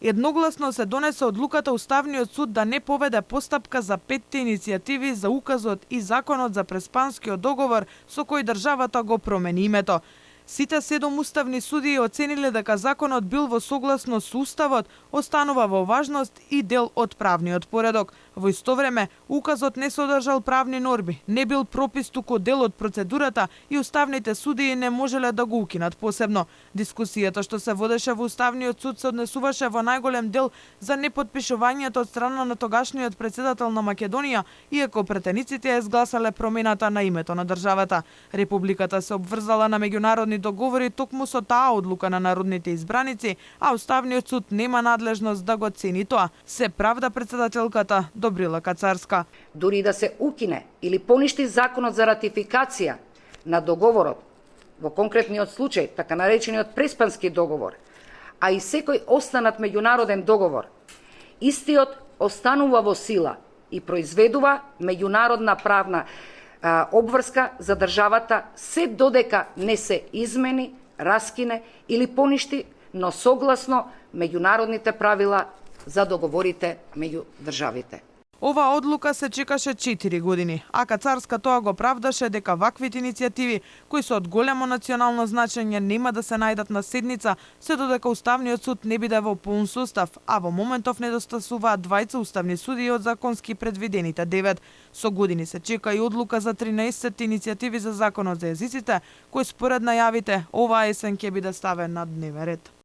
Едногласно се донесе одлуката Уставниот суд да не поведе постапка за 5 иницијативи за указот и законот за преспанскиот договор со кој државата го промени името. Сите 7 уставни судии оцениле дека законот бил во согласно со уставот, останува во важност и дел од правниот поредок. Во исто време, указот не содржал правни норми, не бил пропис туку дел од процедурата и уставните судии не можеле да го укинат посебно. Дискусијата што се водеше во Уставниот суд се однесуваше во најголем дел за непотпишувањето од страна на тогашниот претседател на Македонија, иако претениците ја изгласале промената на името на државата. Републиката се обврзала на меѓународни договори токму со таа одлука на народните избраници, а Уставниот суд нема надлежност да го цени тоа, се правда претседателката Добрила Кацарска. Дури да се укине или поништи законот за ратификација на договорот, во конкретниот случај, така наречениот Преспански договор, а и секој останат меѓународен договор, истиот останува во сила и произведува меѓународна правна обврска за државата се додека не се измени, раскине или поништи, но согласно меѓународните правила за договорите меѓу државите. Ова одлука се чекаше 4 години, а Кацарска тоа го правдаше дека ваквите иницијативи, кои се од големо национално значење, нема да се најдат на седница, се додека Уставниот суд не биде во полн состав, а во моментов недостасуваат 20 уставни судии од законски предвидените 9. Со години се чека и одлука за 13 иницијативи за законот за езиците, кој според најавите оваа есен ќе биде ставен на дневен ред.